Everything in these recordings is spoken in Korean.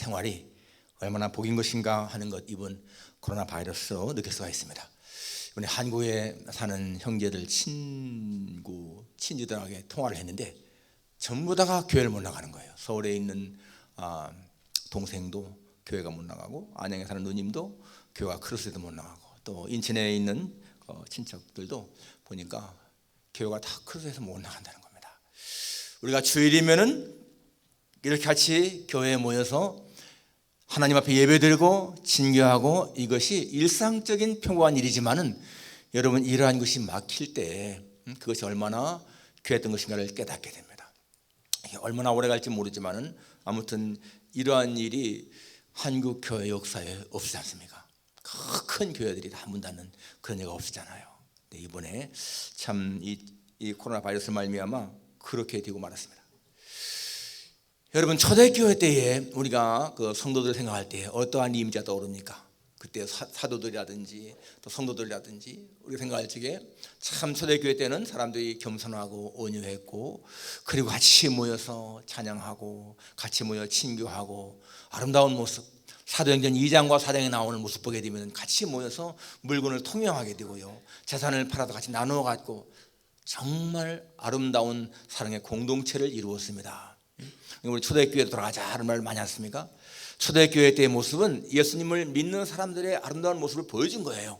생활이 얼마나 복인 것인가 하는 것 이번 코로나 바이러스 느낄 수가 있습니다. 이번에 한국에 사는 형제들 친지들에게 통화를 했는데 전부 다가 교회를 못 나가는 거예요. 서울에 있는 동생도 교회가 못 나가고, 안양에 사는 누님도 교회가 크루스에도 못 나가고, 또 인천에 있는 친척들도 보니까 교회가 다 크루스에서 못 나간다는 겁니다. 우리가 주일이면은 이렇게 같이 교회에 모여서 하나님 앞에 예배드리고 진교하고, 이것이 일상적인 평범한 일이지만은 여러분, 이러한 것이 막힐 때 그것이 얼마나 귀했던 것인가를 깨닫게 됩니다. 이게 얼마나 오래 갈지 모르지만은 아무튼 이러한 일이 한국 교회 역사에 없지 않습니까? 큰 교회들이 다 문 닫는 그런 예가 없었잖아요. 이번에 참 이 코로나 바이러스 말미암아 그렇게 되고 말았습니다. 여러분, 초대교회 때에 우리가 그 성도들 생각할 때 어떠한 이미지가 떠오릅니까? 그때 사도들이라든지 또 성도들이라든지 우리가 생각할 적에 참 초대교회 때는 사람들이 겸손하고 온유했고, 그리고 같이 모여서 찬양하고 같이 모여 친교하고 아름다운 모습, 사도행전 2장과 4장에 나오는 모습 보게 되면 같이 모여서 물건을 통용하게 되고요, 재산을 팔아서 같이 나누어 갖고 정말 아름다운 사랑의 공동체를 이루었습니다. 우리 초대교회에 돌아가자 하는 말 많이 했습니까? 초대교회 때의 모습은 예수님을 믿는 사람들의 아름다운 모습을 보여준 거예요.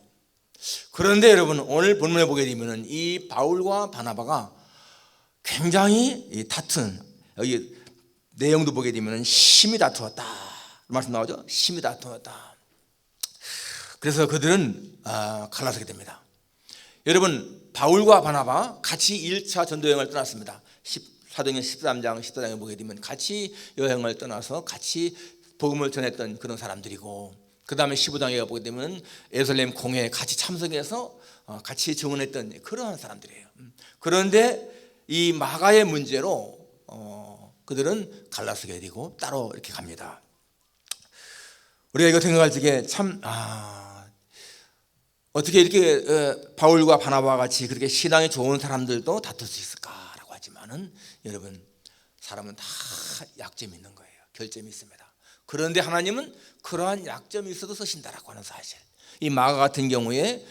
그런데 여러분, 오늘 본문에 보게 되면 이 바울과 바나바가 굉장히 다툰, 여기 내용도 보게 되면 심히 다투었다 말씀 나오죠? 심히 다투었다. 그래서 그들은 갈라서게 됩니다. 여러분, 바울과 바나바 같이 1차 전도여행을 떠났습니다. 사도행전 13장 14장에 보게 되면 같이 여행을 떠나서 같이 복음을 전했던 그런 사람들이고, 그 다음에 15장에 보게 되면 예루살렘 공회에 같이 참석해서 같이 증언했던 그러한 사람들이에요. 그런데 이 마가의 문제로 그들은 갈라서게 되고 따로 이렇게 갑니다. 우리가 이거 생각할 적에 참 어떻게 이렇게 바울과 바나바와 같이 그렇게 신앙이 좋은 사람들도 다툴 수 있을까라고 하지만은, 여러분, 사람은 다 약점이 있는 거예요. 결점이 있습니다. 그런데 하나님은 그러한 약점이 있어도 쓰신다라고 하는 사실. 이 마가 같은 경우에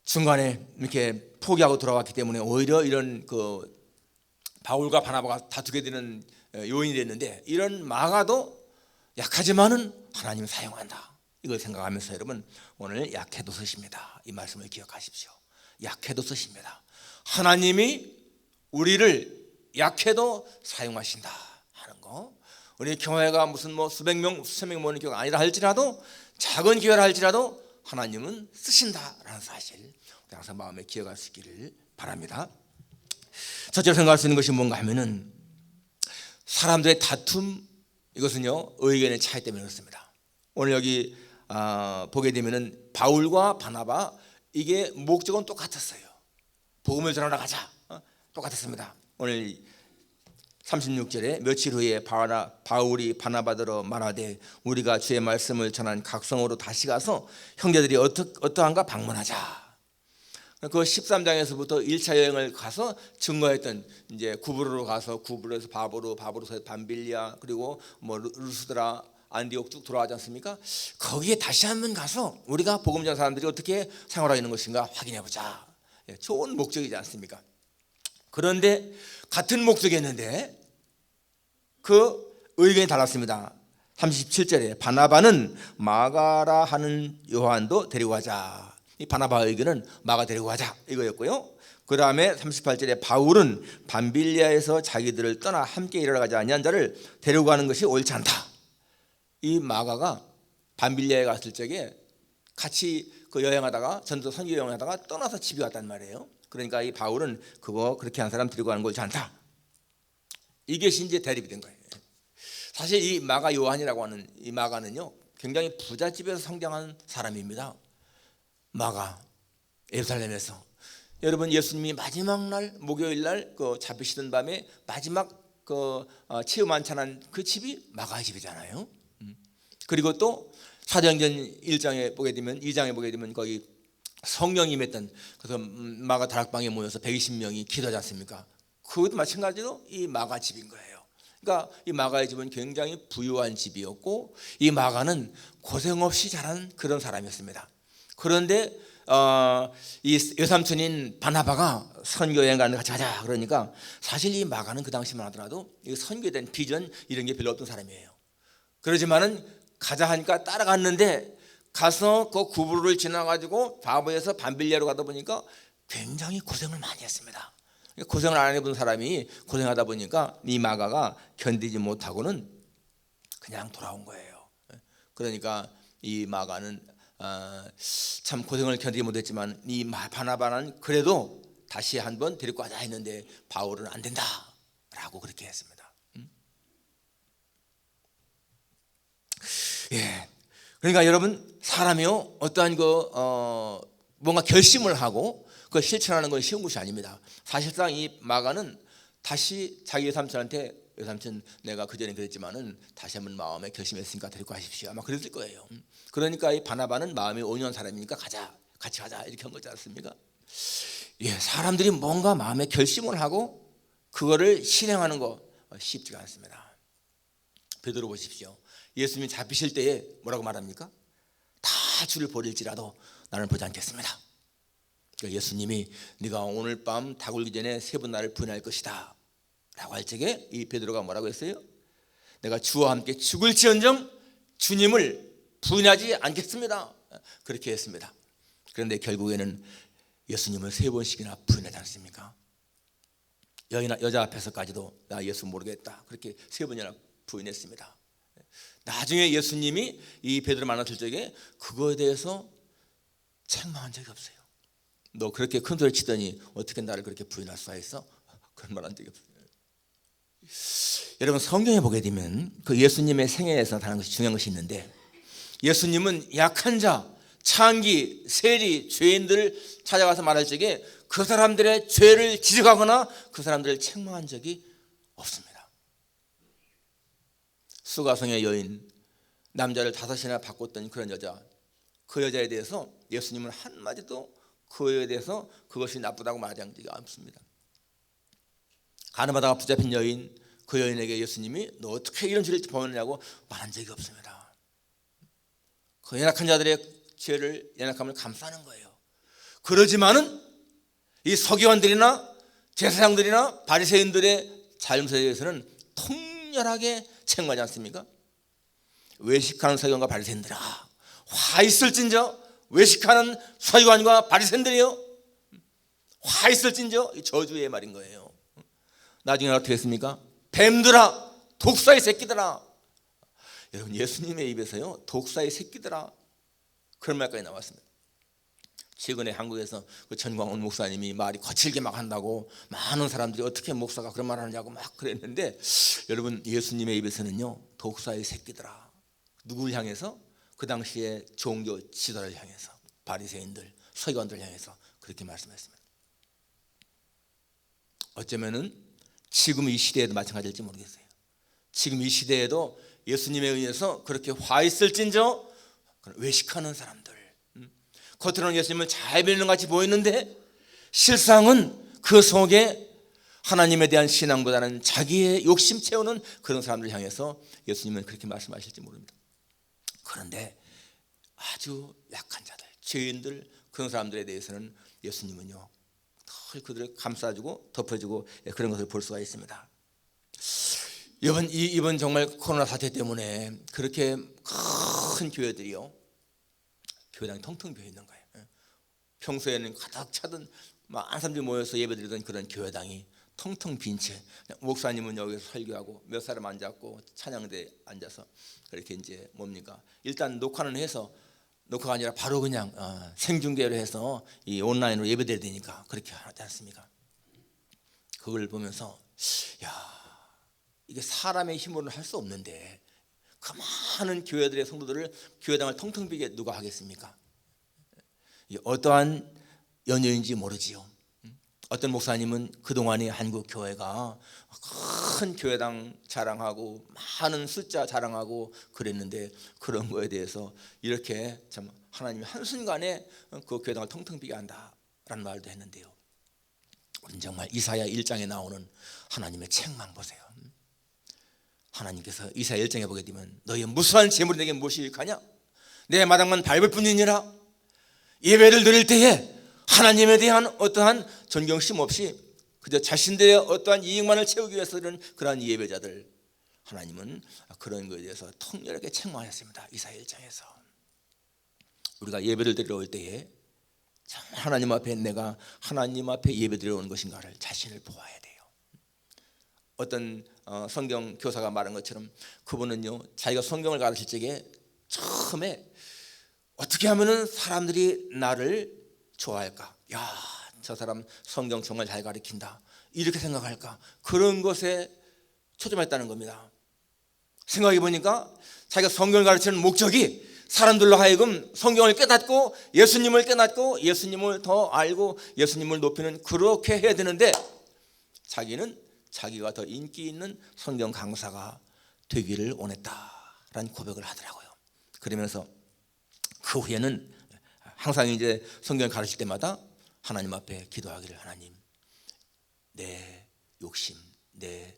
중간에 이렇게 포기하고 돌아왔기 때문에 오히려 이런 그 바울과 바나바가 다투게 되는 요인이 됐는데, 이런 마가도 약하지만은 하나님 사용한다, 이걸 생각하면서 여러분, 오늘 약해도 쓰십니다. 이 말씀을 기억하십시오. 약해도 쓰십니다. 하나님이 우리를 약해도 사용하신다 하는 거. 우리 교회가 무슨 수백 명, 수천 명 모이는 교회가 아니라 할지라도, 작은 교회라 할지라도 하나님은 쓰신다라는 사실, 우리 항상 마음에 기억할 수 있기를 바랍니다. 첫째로 생각할 수 있는 것이 뭔가 하면은, 사람들의 다툼, 이것은요 의견의 차이 때문에 그렇습니다. 오늘 여기 보게 되면은 바울과 바나바, 이게 목적은 똑같았어요. 복음을 전하러 가자, 똑같았습니다. 오늘 36절에 며칠 후에 바울이 바나바더러 말하되 우리가 주의 말씀을 전한 각성으로 다시 가서 형제들이 어떠한가 방문하자. 그 13장에서부터 1차 여행을 가서 증거했던, 이제 구브로로 가서 구브로에서 바브로에서 밤빌리아, 그리고 루스드라, 안디옥 쭉 돌아가지 않습니까? 거기에 다시 한번 가서 우리가 복음 전하는 사람들이 어떻게 생활하고 있는 것인가 확인해 보자. 좋은 목적이지 않습니까? 그런데 같은 목적이었는데 그 의견이 달랐습니다. 37절에 바나바는 마가라 하는 요한도 데리고 가자. 이 바나바의 의견은 마가 데리고 가자 이거였고요. 그 다음에 38절에 바울은 밤빌리아에서 자기들을 떠나 함께 일하러 가지 아니한 자를 데리고 가는 것이 옳지 않다. 이 마가가 밤빌리아에 갔을 적에 같이 그 여행하다가 전도 선교 여행하다가 떠나서 집에 왔단 말이에요. 그러니까 이 바울은 그렇게 한 사람 데리고 가는 거 옳지 않다. 이것이 이제 대립이 된 거예요. 사실 이 마가 요한이라고 하는 이 마가는요 굉장히 부잣집에서 성장한 사람입니다. 마가 예루살렘에서, 여러분, 예수님이 마지막 날 목요일 날 그 잡히시던 밤에 마지막 그 체험 만찬한 그 집이 마가의 집이잖아요. 그리고 또 사도행전 1장에 보게 되면 2장에 보게 되면 거기 성령이 임했던, 그래서 마가 다락방에 모여서 120명이 기도하지 않습니까? 그것도 마찬가지로 이 마가 집인 거예요. 그러니까 이 마가의 집은 굉장히 부유한 집이었고 이 마가는 고생 없이 자란 그런 사람이었습니다. 그런데 이 외삼촌인 바나바가 선교여행 가는 같이 가자 그러니까 사실 이 마가는 그 당시만 하더라도 이 선교에 대한 비전 이런 게 별로 없던 사람이에요. 그러지만은 가자 하니까 따라갔는데 가서 그 구부를 지나가지고 바보에서 밤빌리아로 가다 보니까 굉장히 고생을 많이 했습니다. 고생을 안 해본 사람이 고생하다 보니까 이 마가가 견디지 못하고는 그냥 돌아온 거예요. 그러니까 이 마가는 참 고생을 견디지 못했지만 이 바나바는 그래도 다시 한번 데리고 가자 했는데 바울은 안 된다라고 그렇게 했습니다. 예. 그러니까 여러분 사람이요 어떠한 뭔가 결심을 하고 그걸 실천하는 건 쉬운 것이 아닙니다. 사실상 이 마가는 다시 자기 외삼촌한테 외삼촌 내가 그전에 그랬지만은 다시 한번 마음에 결심했으니까 데리고 가십시오. 아마 그랬을 거예요. 그러니까 이 바나바는 마음이 온유한 사람이니까 가자 같이 가자 이렇게 한 거지 않습니까? 예, 사람들이 뭔가 마음에 결심을 하고 그거를 실행하는 거 쉽지가 않습니다. 베드로 보십시오. 예수님이 잡히실 때에 뭐라고 말합니까? 다 주를 버릴지라도 나는 보지 않겠습니다. 예수님이 네가 오늘 밤 다 굴기 전에 세 번 나를 부인할 것이다 라고 할 적에 이 베드로가 뭐라고 했어요? 내가 주와 함께 죽을지언정 주님을 부인하지 않겠습니다. 그렇게 했습니다. 그런데 결국에는 예수님을 세 번씩이나 부인하지 않습니까? 여자 앞에서까지도 나 예수 모르겠다 그렇게 세 번이나 부인했습니다. 나중에 예수님이 이 베드로 만났을 적에 그거에 대해서 책망한 적이 없어요. 너 그렇게 큰 소리 치더니 어떻게 나를 그렇게 부인할 수가 있어? 그런 말 한 적이 없어요. 여러분 성경에 보게 되면 그 예수님의 생애에서 다른 것이 중요한 것이 있는데 예수님은 약한 자, 창기, 세리, 죄인들을 찾아가서 말할 적에 그 사람들의 죄를 지적하거나 그 사람들을 책망한 적이 없습니다. 수가성의 여인, 남자를 5이나 바꿨던 그런 여자, 그 여자에 대해서 예수님은 한마디도 그에 대해서 그것이 나쁘다고 말한 적이 없습니다. 가늠하다가 붙잡힌 여인, 그 여인에게 예수님이 너 어떻게 이런 죄를 범했냐고 말한 적이 없습니다. 그 연약한 자들의 죄를 연약함을 감싸는 거예요. 그러지만은 이 서기관들이나 제사장들이나 바리새인들의 잘못에 대해서는 통렬하게 책망하지 않습니까? 외식하는 서기관과 바리새인들아 화 있을진저 외식하는 서기관과 바리새인들이요 화 있을진저 저주의 말인 거예요. 나중에 어떻게 했습니까? 뱀들아 독사의 새끼들아. 여러분 예수님의 입에서요 독사의 새끼들아 그런 말까지 나왔습니다. 최근에 한국에서 그 전광훈 목사님이 말이 거칠게 막 한다고 많은 사람들이 어떻게 목사가 그런 말 하느냐고 막 그랬는데 여러분 예수님의 입에서는요 독사의 새끼들아 누구를 향해서? 그 당시에 종교 지도자를 향해서 바리새인들, 서기관들 향해서 그렇게 말씀했습니다. 어쩌면은 지금 이 시대에도 마찬가지일지 모르겠어요. 지금 이 시대에도 예수님에 의해서 그렇게 화 있을진저 외식하는 사람들 겉으로는 예수님을 잘 믿는 것 같이 보이는데 실상은 그 속에 하나님에 대한 신앙보다는 자기의 욕심 채우는 그런 사람들 향해서 예수님은 그렇게 말씀하실지 모릅니다. 그런데 아주 약한 자들, 죄인들 그런 사람들에 대해서는 예수님은요 늘 그들을 감싸주고 덮어주고 그런 것을 볼 수가 있습니다. 이번 정말 코로나 사태 때문에 그렇게 큰 교회들이요 교회당이 텅텅 비어 있는 거예요. 평소에는 가득 차던 많은 사람들이 모여서 예배드리던 그런 교회당이 텅텅 빈 채 목사님은 여기서 설교하고 몇 사람 앉았고 찬양대에 앉아서 그렇게 이제 뭡니까 일단 녹화는 해서 녹화가 아니라 바로 그냥 생중계로 해서 이 온라인으로 예배드려야 되니까 그렇게 하지 않습니까? 그걸 보면서 야 이게 사람의 힘으로는 할 수 없는데 그 많은 교회들의 성도들을 교회당을 텅텅 비게 누가 하겠습니까? 어떠한 연유인지 모르지요. 어떤 목사님은 그동안에 한국 교회가 큰 교회당 자랑하고 많은 숫자 자랑하고 그랬는데 그런 거에 대해서 이렇게 참 하나님이 한순간에 그 교회당을 텅텅 비게 한다라는 말도 했는데요. 우리는 정말 이사야 1장에 나오는 하나님의 책망 보세요. 하나님께서 이사야 1장에 보게 되면 너희의 무수한 재물이 내게 무엇이 유익하냐? 내 마당만 밟을 뿐이니라. 예배를 드릴 때에 하나님에 대한 어떠한 존경심 없이 그저 자신들의 어떠한 이익만을 채우기 위해서 드리는 그러한 예배자들, 하나님은 그런 것에 대해서 통렬하게 책망하셨습니다. 이사야 1장에서 우리가 예배를 드리러 올 때에 정말 하나님 앞에 내가 하나님 앞에 예배 드리러 온 것인가를 자신을 보아야 돼요. 어떤 성경 교사가 말한 것처럼 그분은요, 자기가 성경을 가르칠 적에 처음에 어떻게 하면은 사람들이 나를 좋아할까? 야, 저 사람 성경 정말 잘 가르친다, 이렇게 생각할까? 그런 것에 초점했다는 겁니다. 생각해 보니까 자기가 성경을 가르치는 목적이 사람들로 하여금 성경을 깨닫고 예수님을 깨닫고 예수님을 더 알고 예수님을 높이는, 그렇게 해야 되는데 자기는 자기가 더 인기 있는 성경 강사가 되기를 원했다라는 고백을 하더라고요. 그러면서 그 후에는 항상 이제 성경을 가르칠 때마다 하나님 앞에 기도하기를, 하나님, 내 욕심, 내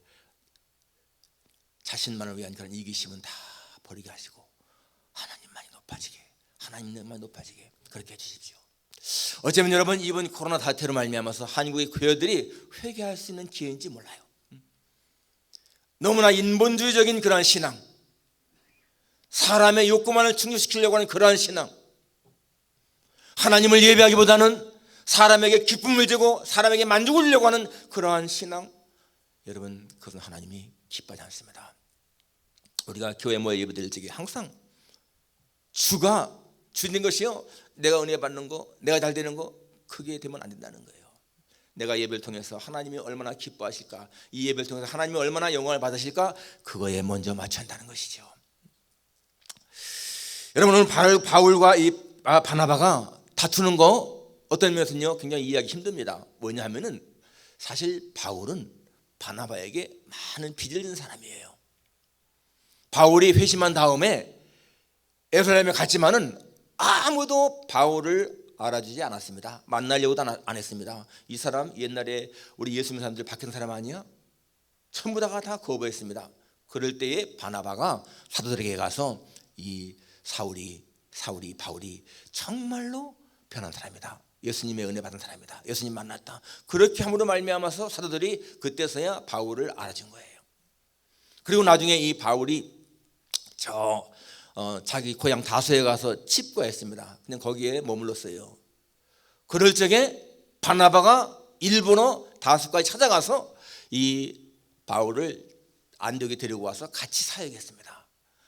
자신만을 위한 그런 이기심은 다 버리게 하시고 하나님만이 높아지게, 하나님만 높아지게 그렇게 해주십시오. 어쩌면 여러분, 이번 코로나 사태로 말미암아서 한국의 교회들이 회개할 수 있는 기회인지 몰라요. 너무나 인본주의적인 그러한 신앙, 사람의 욕구만을 충족시키려고 하는 그러한 신앙, 하나님을 예배하기보다는 사람에게 기쁨을 주고 사람에게 만족을 주려고 하는 그러한 신앙, 여러분, 그것은 하나님이 기뻐하지 않습니다. 우리가 교회 모여 예배드릴 적에 항상 주가 주는 것이요, 내가 은혜 받는 거, 내가 잘 되는 거, 그게 되면 안 된다는 거예요. 내가 예배를 통해서 하나님이 얼마나 기뻐하실까, 이 예배를 통해서 하나님이 얼마나 영광을 받으실까, 그거에 먼저 맞춰야 한다는 것이죠. 여러분, 오늘 바울과 이 바나바가 다투는 거 어떤 면에서는요 굉장히 이해하기 힘듭니다. 뭐냐 하면은 사실 바울은 바나바에게 많은 빚을 진 사람이에요. 바울이 회심한 다음에 예루살렘에 갔지만은 아무도 바울을 알아주지 않았습니다. 만나려고도 안 했습니다. 이 사람 옛날에 우리 예수 믿는 사람들 박힌 사람 아니야? 전부 다 거부했습니다. 그럴 때에 바나바가 사도들에게 가서 이 바울이 정말로 변한 사람이다, 예수님의 은혜 받은 사람이다, 예수님 만났다, 그렇게 함으로 말미암아서 사도들이 그때서야 바울을 알아준 거예요. 그리고 나중에 이 바울이 자기 고향 다소에 가서 칩거했습니다. 그냥 거기에 머물렀어요. 그럴 적에 바나바가 일본어 다소까지 찾아가서 이 바울을 안디옥에 데리고 와서 같이 사역했습니다.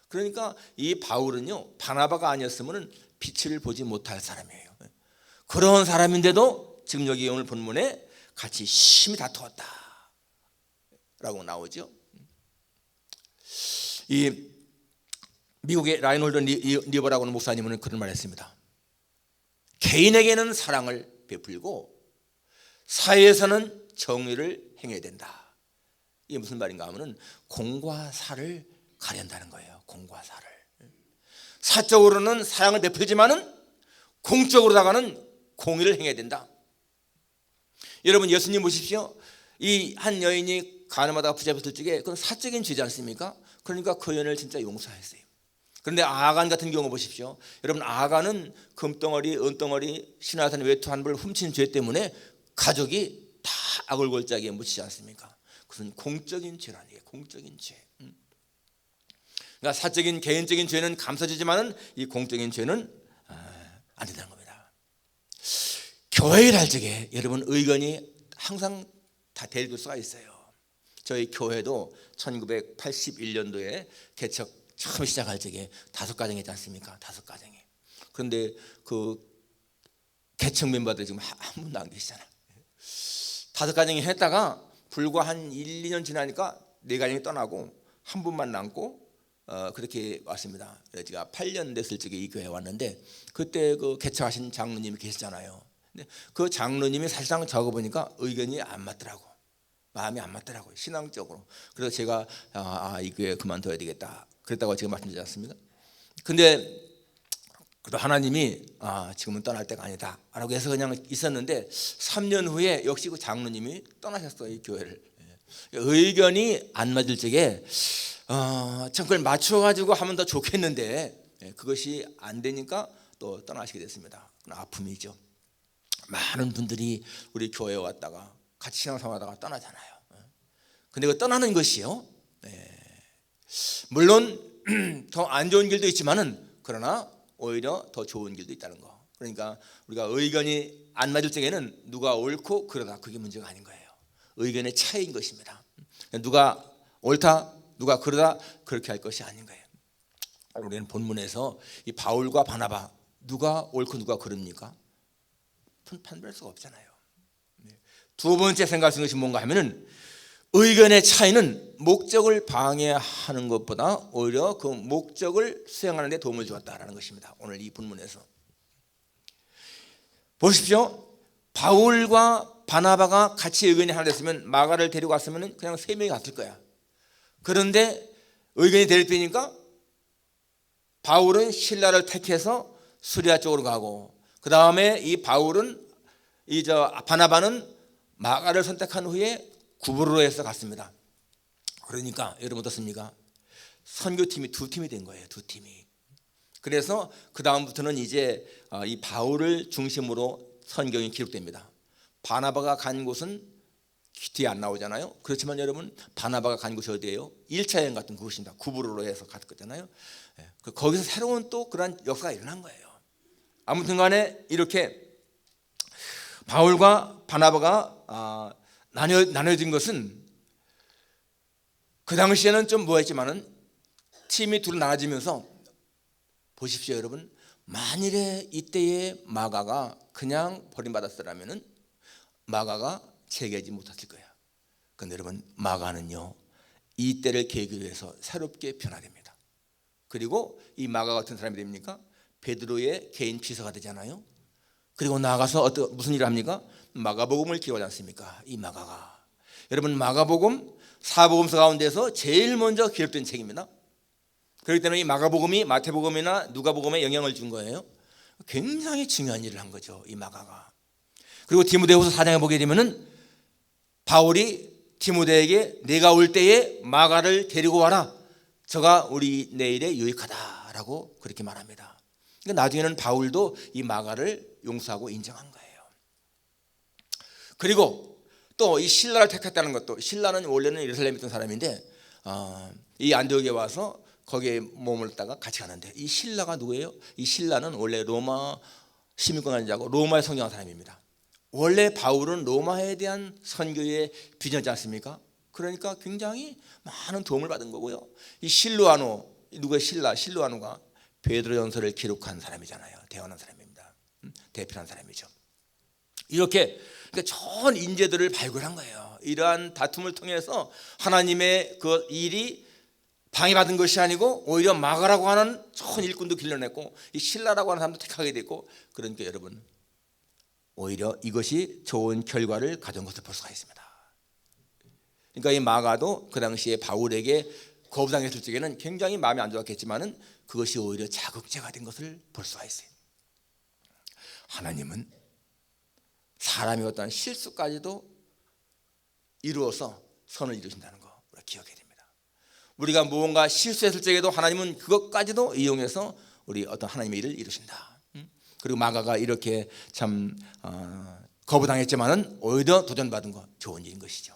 그러니까 이 바울은요, 바나바가 아니었으면 빛을 보지 못할 사람이에요. 그런 사람인데도 지금 여기 오늘 본문에 같이 심히 다투었다 라고 나오죠. 이 미국의 라인홀드 리버라고 하는 목사님은 그런 말을 했습니다. 개인에게는 사랑을 베풀고 사회에서는 정의를 행해야 된다. 이게 무슨 말인가 하면 공과 사를 가린다는 거예요. 공과 사를. 사적으로는 사랑을 베풀지만은 공적으로다가는 공의를 행해야 된다. 여러분, 예수님 보십시오. 이 한 여인이 가늠하다가 붙잡혔을 적에 그건 사적인 죄지 않습니까? 그러니까 그 여인을 진짜 용서했어요. 그런데 아간 같은 경우 보십시오. 여러분, 아간은 금덩어리, 은덩어리, 신하산 외투 한 벌 훔친 죄 때문에 가족이 다 아골골짜기에 묻히지 않습니까? 그것은 공적인 죄라는 게 공적인 죄. 그러니까 사적인 개인적인 죄는 감싸지지만은 이 공적인 죄는 안 된다는 겁니다. 교회에 할 적에 여러분, 의견이 항상 다 대립될 수가 있어요. 저희 교회도 1981년도에 개척 처음 시작할 적에 5가정이 있지 않습니까? 5가정이. 그런데 그 개척 멤버들이 지금 한 분도 안 계시잖아요. 5가정이 했다가 불과 한 1, 2년 지나니까 4가정이 떠나고 한 분만 남고 그렇게 왔습니다. 제가 8년 됐을 적에 이 교회에 왔는데 그때 그 개척하신 장로님이 계시잖아요. 근데 그 장로님이 사실상 적어보니까 의견이 안 맞더라고. 마음이 안 맞더라고요, 신앙적으로. 그래서 제가 이 교회 그만둬야 되겠다 그랬다고 제가 말씀드리지 않습니까? 근데 그래도 하나님이 지금은 떠날 때가 아니다 라고 해서 그냥 있었는데 3년 후에 역시 그 장로님이 떠나셨어요, 이 교회를. 의견이 안 맞을 적에 그걸 맞춰가지고 하면 더 좋겠는데 그것이 안 되니까 또 떠나시게 됐습니다. 아픔이죠. 많은 분들이 우리 교회에 왔다가 같이 신앙생활하다가 떠나잖아요. 근데 그 떠나는 것이요, 물론 더 안 좋은 길도 있지만은 그러나 오히려 더 좋은 길도 있다는 거. 그러니까 우리가 의견이 안 맞을 적에는 누가 옳고 그러다, 그게 문제가 아닌 거예요. 의견의 차이인 것입니다. 누가 옳다, 누가 그러다, 그렇게 할 것이 아닌 거예요. 우리는 본문에서 이 바울과 바나바, 누가 옳고 누가 그럽니까? 판별할 수가 없잖아요. 두 번째 생각할 수 있는 것이 뭔가 하면은, 의견의 차이는 목적을 방해하는 것보다 오히려 그 목적을 수행하는 데 도움을 주었다라는 것입니다. 오늘 이 본문에서 보십시오. 바울과 바나바가 같이 의견이 하나 됐으면, 마가를 데리고 갔으면 그냥 세 명이 갔을 거야. 그런데 의견이 대립되니까 바울은 신라를 택해서 수리아 쪽으로 가고, 그 다음에 이 바울은 바나바는 마가를 선택한 후에 구브로에서 갔습니다. 그러니까 여러분 어떻습니까? 선교팀이 두 팀이 된 거예요. 두 팀이. 그래서 그 다음부터는 이제 이 바울을 중심으로 선경이 기록됩니다. 바나바가 간 곳은 뒤에 안 나오잖아요. 그렇지만 여러분, 바나바가 간 곳이 어디예요? 1차 여행 같은 곳입니다. 구브로에서 갔거든요. 거기서 새로운 또 그런 역사가 일어난 거예요. 아무튼 간에 이렇게 바울과 바나바가 나눠진 것은, 그 당시에는 좀 뭐했지만은 팀이 둘로 나눠지면서, 보십시오 여러분, 만일에 이때의 마가가 그냥 버림받았더라면은 마가가 체계하지 못했을 거야. 그런데 여러분, 마가는요, 이 때를 계기로 해서 새롭게 변화됩니다. 그리고 이 마가 같은 사람이 됩니까? 베드로의 개인 비서가 되잖아요. 그리고 나가서 무슨 일을 합니까? 마가복음을 기록하지 않습니까? 이 마가가, 여러분, 마가복음 사복음서 가운데서 제일 먼저 기록된 책입니다. 그렇기 때문에 이 마가복음이 마태복음이나 누가복음에 영향을 준 거예요. 굉장히 중요한 일을 한 거죠, 이 마가가. 그리고 디모데후서 4장에 보게 되면은 바울이 디모데에게 내가 올 때에 마가를 데리고 와라, 저가 우리 내일에 유익하다라고 그렇게 말합니다. 그러니까 나중에는 바울도 이 마가를 용서하고 인정한 거예요. 그리고 또 이 신라를 택했다는 것도, 신라는 원래는 예루살렘에 있던 사람인데 이 안디옥에 와서 거기에 머물다가 같이 가는데, 이 신라가 누구예요? 이 신라는 원래 로마 시민권을 가지고 로마에 성경한 사람입니다. 원래 바울은 로마에 대한 선교의 비전이지 않습니까? 그러니까 굉장히 많은 도움을 받은 거고요. 이 실루아노, 누구의 실루아노가 베드로전서를 기록한 사람이잖아요. 대원한 사람입니다. 대표한 사람이죠. 이렇게 그러니까 좋은 인재들을 발굴한 거예요. 이러한 다툼을 통해서 하나님의 그 일이 방해받은 것이 아니고 오히려 마가라고 하는 좋은 일꾼도 길러냈고, 이 신라라고 하는 사람도 택하게 됐고, 그러니까 여러분, 오히려 이것이 좋은 결과를 가져온 것을 볼 수가 있습니다. 그러니까 이 마가도 그 당시에 바울에게 거부당했을 적에는 굉장히 마음이 안 좋았겠지만은 그것이 오히려 자극제가 된 것을 볼 수가 있어요. 하나님은 사람이 어떤 실수까지도 이루어서 선을 이루신다는 거 우리가 기억해야 됩니다. 우리가 무언가 실수했을 적에도 하나님은 그것까지도 이용해서 우리 어떤 하나님의 일을 이루신다. 그리고 마가가 이렇게 참 거부당했지만은 오히려 도전받은 거 좋은 일인 것이죠.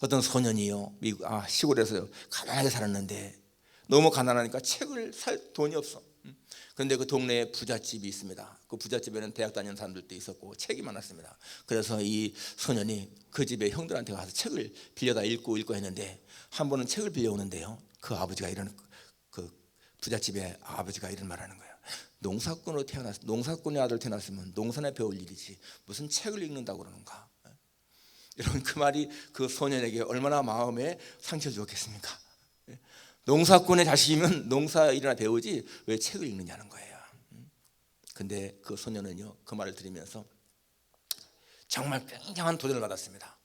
어떤 소년이요, 미국 시골에서 가난하게 살았는데 너무 가난하니까 책을 살 돈이 없어. 그런데 그 동네에 부잣집이 있습니다. 그 부잣집에는 대학 다니는 사람들도 있었고 책이 많았습니다. 그래서 이 소년이 그 집에 형들한테 가서 책을 빌려다 읽고 했는데, 한 번은 책을 빌려오는데요, 그 아버지가 그 부잣집의 아버지가 이런 말하는 거예요. 농사꾼의 아들 태어났으면 농사나 배울 일이지 무슨 책을 읽는다고 그러는가. 이런 그 말이 그 소년에게 얼마나 마음에 상처를 주었겠습니까? 농사꾼의 자식이면 농사 일이나 배우지 왜 책을 읽느냐는 거예요. 근데 그 소년은요, 그 말을 들으면서 정말 굉장한 도전을 받았습니다.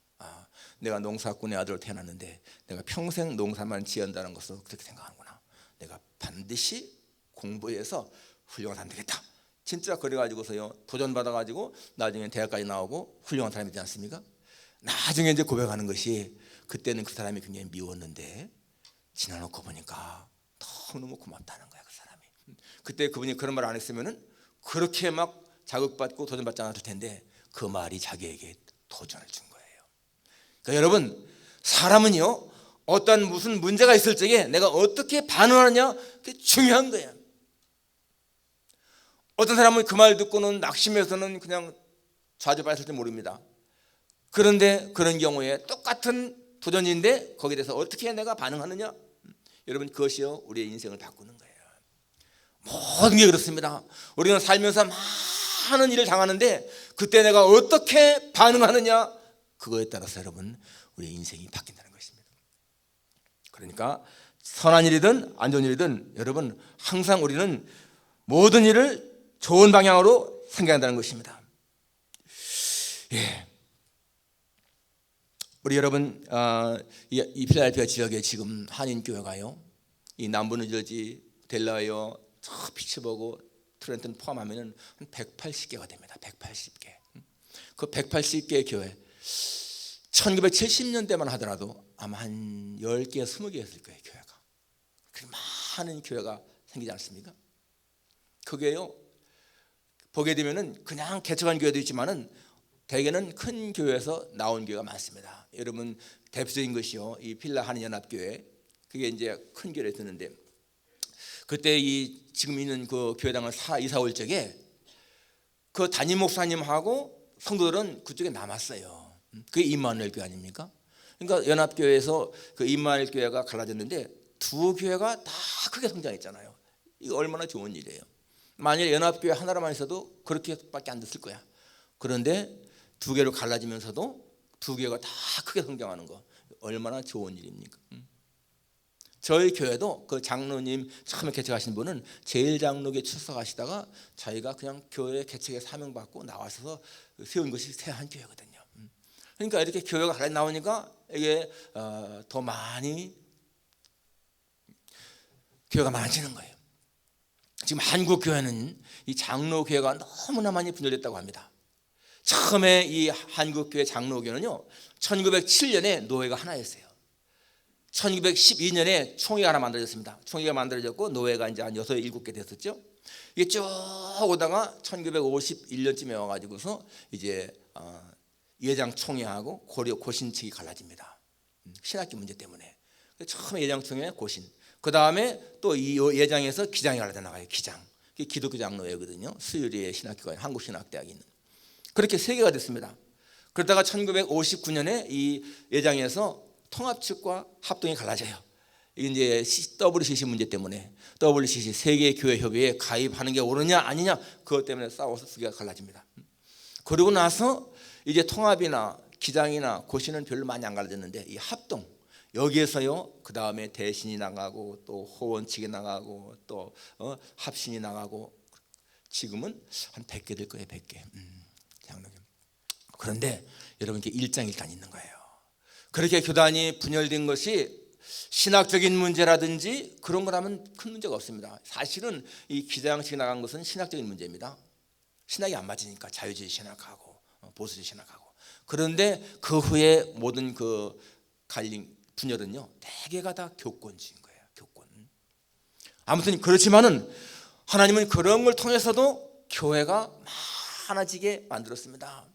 내가 농사꾼의 아들로 태어났는데 내가 평생 농사만 지은다는 것을 그렇게 생각하는구나. 내가 반드시 공부해서 훌륭한 사람 되겠다. 진짜 그래가지고서요, 도전받아가지고 나중에 대학까지 나오고 훌륭한 사람이 되지 않습니까? 나중에 이제 고백하는 것이, 그때는 그 사람이 굉장히 미웠는데 지나놓고 보니까 너무너무 고맙다는 거야, 그 사람이. 그때 그분이 그런 말 안 했으면은 그렇게 막 자극받고 도전받지 않았을 텐데 그 말이 자기에게 도전을 준 거예요. 그러니까 여러분, 사람은요, 어떤 무슨 문제가 있을 적에 내가 어떻게 반응하느냐, 그게 중요한 거예요. 어떤 사람은 그 말 듣고는 낙심해서는 그냥 좌절받았을지 모릅니다. 그런데 그런 경우에 똑같은 도전인데 거기에 대해서 어떻게 내가 반응하느냐, 여러분, 그것이요 우리의 인생을 바꾸는 거예요. 모든 게 그렇습니다. 우리는 살면서 많은 일을 당하는데 그때 내가 어떻게 반응하느냐, 그거에 따라서 여러분 우리의 인생이 바뀐다는 것입니다. 그러니까 선한 일이든 안 좋은 일이든 여러분 항상 우리는 모든 일을 좋은 방향으로 생각한다는 것입니다. 예. 우리 여러분, 이 필라델피아 지역에 지금 한인교회가요, 이 남부 뉴저지, 델라웨어, 피츠버그, 트렌턴 포함하면 한 180개가 됩니다. 180개. 그 180개의 교회, 1970년대만 하더라도 아마 한 10개, 20개였을 거예요, 교회가. 그 많은 교회가 생기지 않습니까? 그게요, 보게 되면은 그냥 개척한 교회도 있지만은 대개는 큰 교회에서 나온 교회가 많습니다. 여러분, 대표적인 것이요, 이 필라 한인연합교회, 그게 이제 큰 교회에 드는데, 그때 이 지금 있는 그 교회당을 이사 올 적에 그 담임 목사님하고 성도들은 그쪽에 남았어요. 그게 임마누엘 교회 아닙니까? 그러니까 연합교회에서 그 임마누엘 교회가 갈라졌는데 두 교회가 다 크게 성장했잖아요. 이거 얼마나 좋은 일이에요. 만약에 연합교회 하나로만 있어도 그렇게밖에 안 됐을 거야. 그런데 두 개로 갈라지면서도 두 개가 다 크게 성장하는 거, 얼마나 좋은 일입니까? 저희 교회도 그 장로님 처음에 개척하신 분은 제일장로교에 출석하시다가 자기가 그냥 교회 개척에 사명받고 나와서 세운 것이 새한교회거든요. 그러니까 이렇게 교회가 갈라져 나오니까 이게 더 많이 교회가 많아지는 거예요. 지금 한국 교회는 이 장로교회가 너무나 많이 분열됐다고 합니다. 처음에 이 한국교회 장로교회는요, 1907년에 노회가 하나였어요. 1912년에 총회가 하나 만들어졌습니다. 총회가 만들어졌고 노회가 이제 한 6, 7개 됐었죠. 이게 쭉 오다가 1951년쯤에 와가지고서 이제 예장 총회하고 고신 측이 갈라집니다. 신학교 문제 때문에. 처음에 예장 총회, 고신. 그 다음에 또 이 예장에서 기장이 갈라져 나가요. 기장. 기독교 장로회거든요. 수유리의 신학교가 한국신학대학이 있는. 그렇게 세 개가 됐습니다. 그러다가 1959년에 이 예장에서 통합 측과 합동이 갈라져요. 이게 이제 WCC 문제 때문에 WCC 세계 교회 협의회에 가입하는 게 옳으냐 아니냐, 그것 때문에 싸워서 두 개가 갈라집니다. 그리고 나서 이제 통합이나 기장이나 고시는 별로 많이 안 갈라졌는데 이 합동, 여기에서요 그 다음에 대신이 나가고 또 호원 측이 나가고 또 합신이 나가고 지금은 한 100개 될 거예요. 100개. 그런데 여러분, 이게 일장일단 있는 거예요. 그렇게 교단이 분열된 것이 신학적인 문제라든지 그런 거라면 큰 문제가 없습니다. 사실은 이 기장식이 나간 것은 신학적인 문제입니다. 신학이 안 맞으니까 자유주의 신학하고 보수주의 신학하고. 그런데 그 후에 모든 그 갈림 분열은요 대개가 다 교권주의인 거예요. 교권. 아무튼 그렇지만은 하나님은 그런 걸 통해서도 교회가 많아지게 만들었습니다.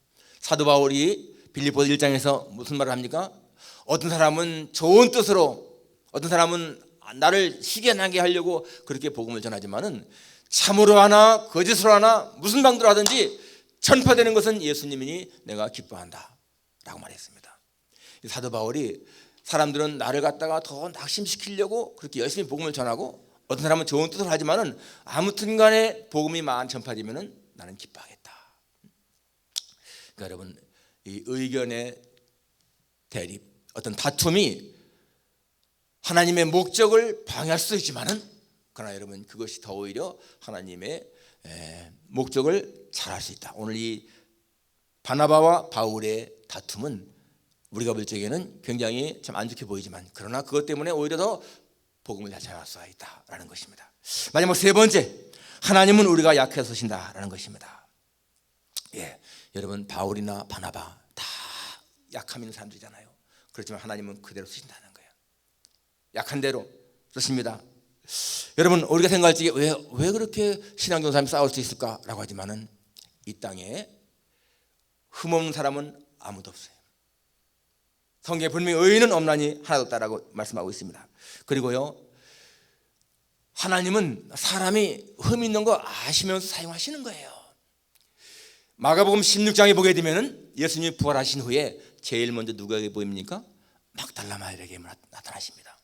사도 바울이 빌립보 1장에서 무슨 말을 합니까? 어떤 사람은 좋은 뜻으로, 어떤 사람은 나를 시기나게 하려고 그렇게 복음을 전하지만은 참으로 하나 거짓으로 하나 무슨 방도로 하든지 전파되는 것은 예수님이니 내가 기뻐한다 라고 말했습니다. 사도 바울이 사람들은 나를 갖다가 더 낙심시키려고 그렇게 열심히 복음을 전하고, 어떤 사람은 좋은 뜻으로 하지만은 아무튼 간에 복음이 많이 전파되면은 나는 기뻐하겠다. 그러니까 여러분, 이 의견의 대립, 어떤 다툼이 하나님의 목적을 방해할 수도 있지만은, 그러나 여러분 그것이 더 오히려 하나님의 목적을 잘할 수 있다. 오늘 이 바나바와 바울의 다툼은 우리가 볼 적에는 굉장히 참 안 좋게 보이지만, 그러나 그것 때문에 오히려 더 복음을 잘 전할 수가 있다라는 것입니다. 마지막 세 번째, 하나님은 우리가 약해서 쓰신다라는 것입니다. 예, 여러분 바울이나 바나바 다 약함 있는 사람들이잖아요. 그렇지만 하나님은 그대로 쓰신다는 거예요. 약한 대로 그렇습니다. 여러분 우리가 생각할 적에 왜 그렇게 신앙적인 사람이 싸울 수 있을까라고 하지만은 이 땅에 흠없는 사람은 아무도 없어요. 성경에 분명히 의인은 없나니 하나도 없다라고 말씀하고 있습니다. 그리고요, 하나님은 사람이 흠 있는 거 아시면서 사용하시는 거예요. 마가복음 16장에 보게 되면은 예수님이 부활하신 후에 제일 먼저 누구에게 보입니까? 막달라 마리아에게 나타나십니다.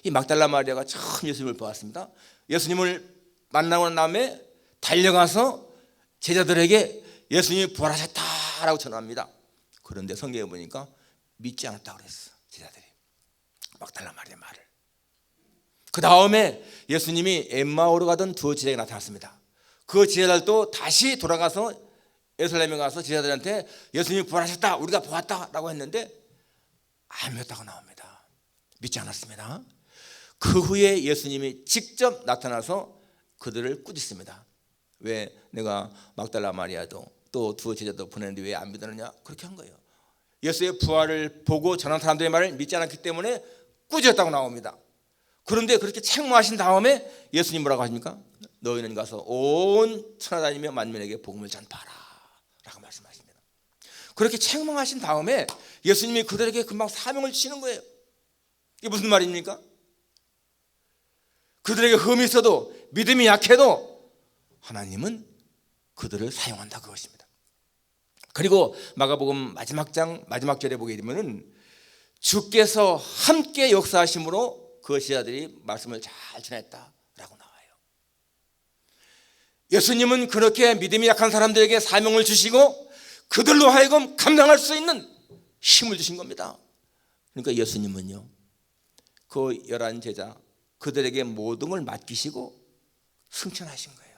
이 막달라 마리아가 처음 예수님을 보았습니다. 예수님을 만나고 난 다음에 달려가서 제자들에게 예수님이 부활하셨다라고 전합니다. 그런데 성경에 보니까 믿지 않았다고 그랬어, 제자들이. 막달라 마리아 말을. 그 다음에 예수님이 엠마오로 가던 두 제자에게 나타났습니다. 그 제자들도 다시 돌아가서 예루살렘에 가서 제자들한테 예수님이 부활하셨다, 우리가 보았다라고 했는데 안 믿었다고 나옵니다. 믿지 않았습니다. 그 후에 예수님이 직접 나타나서 그들을 꾸짖습니다. 왜 내가 막달라 마리아도 또 두 제자도 보냈는데 왜 안 믿었느냐, 그렇게 한 거예요. 예수의 부활을 보고 전한 사람들의 말을 믿지 않았기 때문에 꾸짖었다고 나옵니다. 그런데 그렇게 책망하신 다음에 예수님 뭐라고 하십니까? 너희는 가서 온 천하다니며 만민에게 복음을 전파하라 라고 말씀하십니다. 그렇게 책망하신 다음에 예수님이 그들에게 금방 사명을 주시는 거예요. 이게 무슨 말입니까? 그들에게 흠이 있어도 믿음이 약해도 하나님은 그들을 사용한다, 그것입니다. 그리고 마가복음 마지막 장 마지막 절에 보게 되면은 주께서 함께 역사하심으로 그 제자들이 말씀을 잘 전했다라고 나와요. 예수님은 그렇게 믿음이 약한 사람들에게 사명을 주시고 그들로 하여금 감당할 수 있는 힘을 주신 겁니다. 그러니까 예수님은요, 그 11 제자 그들에게 모든 걸 맡기시고 승천하신 거예요.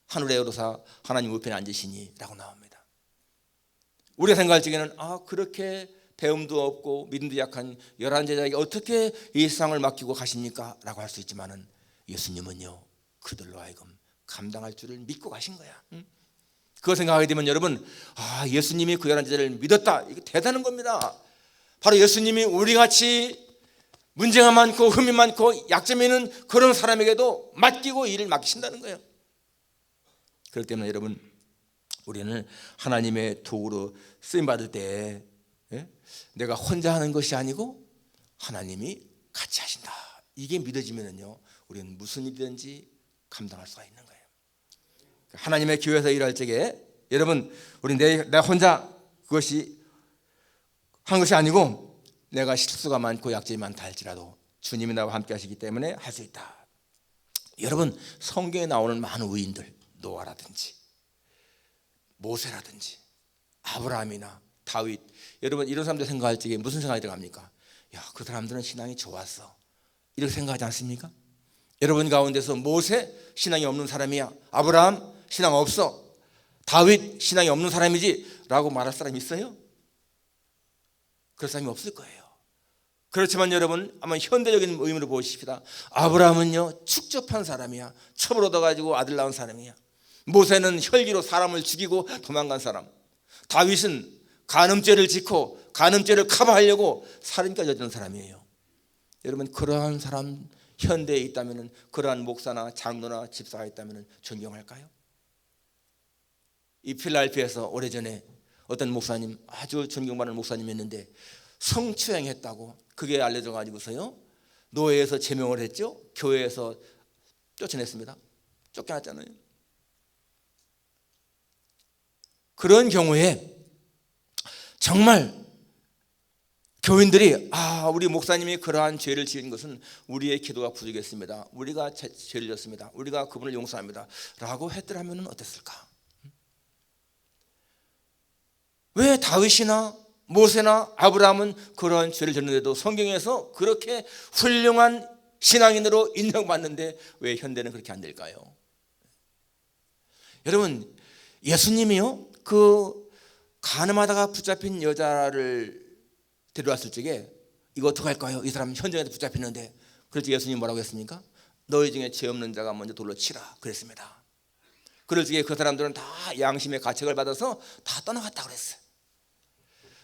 하늘에 오르사 하나님 우편에 앉으시니 라고 나옵니다. 우리가 생각할 적에는 그렇게 배움도 없고 믿음도 약한 11 제자에게 어떻게 이 세상을 맡기고 가십니까? 라고 할 수 있지만은 예수님은요, 그들로 하여금 감당할 줄을 믿고 가신 거야. 그거 생각하게 되면 여러분, 예수님이 그 11 제자를 믿었다, 이게 대단한 겁니다. 바로 예수님이 우리같이 문제가 많고 흠이 많고 약점이 있는 그런 사람에게도 맡기고 일을 맡기신다는 거예요. 그렇기 때문에 여러분, 우리는 하나님의 도구로 쓰임받을 때 내가 혼자 하는 것이 아니고 하나님이 같이 하신다, 이게 믿어지면요, 우리는 무슨 일이든지 감당할 수가 있는 거예요. 하나님의 교회에서 일할 적에 여러분, 우리 내가 혼자 그것이 하는 것이 아니고 내가 실수가 많고 약점이 많다 할지라도 주님이 나와 함께 하시기 때문에 할 수 있다. 여러분, 성경에 나오는 많은 의인들, 노아라든지 모세라든지 아브라함이나 다윗, 여러분 이런 사람들 생각할 적에 무슨 생각이 들어갑니까? 그 사람들은 신앙이 좋았어, 이렇게 생각하지 않습니까? 여러분 가운데서 모세 신앙이 없는 사람이야, 아브라함 신앙 없어, 다윗 신앙이 없는 사람이지 라고 말할 사람이 있어요? 그럴 사람이 없을 거예요. 그렇지만 여러분, 아마 현대적인 의미로 보십시다. 아브라함은요, 축적한 사람이야. 첩을 얻어가지고 아들 낳은 사람이야. 모세는 혈기로 사람을 죽이고 도망간 사람. 다윗은 간음죄를 짓고 간음죄를 커버하려고 살인까지 저지른 사람이에요. 여러분, 그러한 사람 현대에 있다면, 그러한 목사나 장로나 집사가 있다면 존경할까요? 이 필라델피아에서 오래전에 어떤 목사님, 아주 존경받는 목사님이었는데 성추행했다고 그게 알려져 가지고서요, 노예에서 제명을 했죠. 교회에서 쫓아냈습니다. 쫓겨났잖아요. 그런 경우에 정말 교인들이 우리 목사님이 그러한 죄를 지은 것은 우리의 기도가 부족했습니다, 우리가 죄를 졌습니다, 우리가 그분을 용서합니다 라고 했더라면 어땠을까? 왜 다윗이나 모세나 아브라함은 그런 죄를 졌는데도 성경에서 그렇게 훌륭한 신앙인으로 인정받는데 왜 현대는 그렇게 안 될까요? 여러분, 예수님이요, 그 간음하다가 붙잡힌 여자를 데려왔을 적에 이거 어떡할까요? 이 사람 현장에서 붙잡혔는데, 그럴 때 예수님이 뭐라고 했습니까? 너희 중에 죄 없는 자가 먼저 돌로 치라 그랬습니다. 그럴 적에 그 사람들은 다 양심의 가책을 받아서 다 떠나갔다 그랬어요.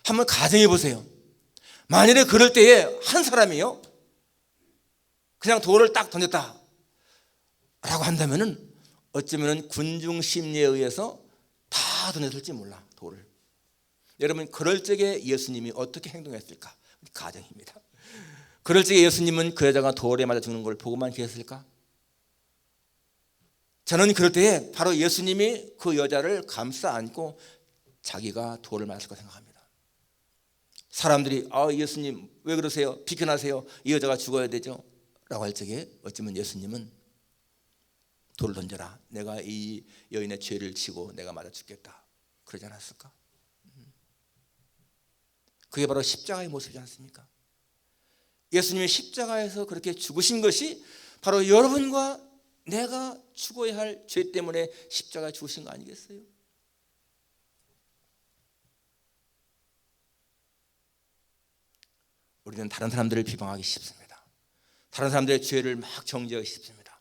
한번 가정해 보세요. 만일에 그럴 때에 한 사람이요, 그냥 돌을 딱 던졌다 라고 한다면은 어쩌면 군중 심리에 의해서 다 던졌을지 몰라, 돌을. 여러분, 그럴 적에 예수님이 어떻게 행동했을까? 가정입니다. 그럴 적에 예수님은 그 여자가 돌에 맞아 죽는 걸 보고만 계셨을까? 저는 그럴 때에 바로 예수님이 그 여자를 감싸 안고 자기가 돌을 맞았을 거 생각합니다. 사람들이 예수님 왜 그러세요? 비켜나세요. 이 여자가 죽어야 되죠 라고 할 적에 어쩌면 예수님은 돌을 던져라, 내가 이 여인의 죄를 지고 내가 맞아 죽겠다, 그러지 않았을까? 그게 바로 십자가의 모습이지 않습니까? 예수님이 십자가에서 그렇게 죽으신 것이 바로 여러분과 내가 죽어야 할 죄 때문에 십자가에 죽으신 거 아니겠어요? 우리는 다른 사람들을 비방하기 쉽습니다. 다른 사람들의 죄를 막 정죄하기 쉽습니다.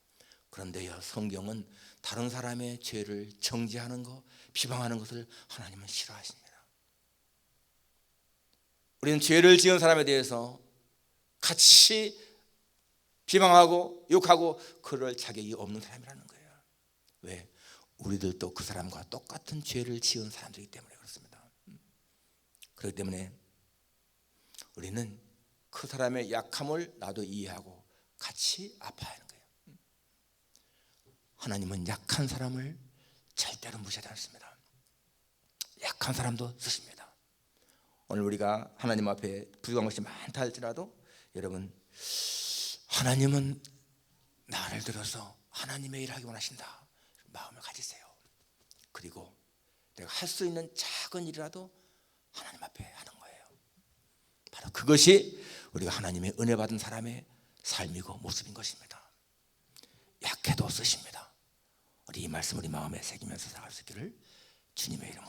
그런데요, 성경은 다른 사람의 죄를 정죄하는 것, 비방하는 것을 하나님은 싫어하십니다. 우리는 죄를 지은 사람에 대해서 같이 비방하고 욕하고 그럴 자격이 없는 사람이라는 거예요. 왜? 우리들도 그 사람과 똑같은 죄를 지은 사람들이기 때문에 그렇습니다. 그렇기 때문에 우리는 그 사람의 약함을 나도 이해하고 같이 아파하는 거예요. 하나님은 약한 사람을 절대로 무시하지 않습니다. 약한 사람도 쓰십니다. 오늘 우리가 하나님 앞에 부족한 것이 많다 할지라도 여러분, 하나님은 나를 들어서 하나님의 일을 하기 원하신다 마음을 가지세요. 그리고 내가 할 수 있는 작은 일이라도 하나님 앞에 하는 거예요. 바로 그것이 우리가 하나님의 은혜 받은 사람의 삶이고 모습인 것입니다. 약해도 쓰십니다. 우리 이 말씀 우리 마음에 새기면서 살아갈 수 있기를 주님의 이름으로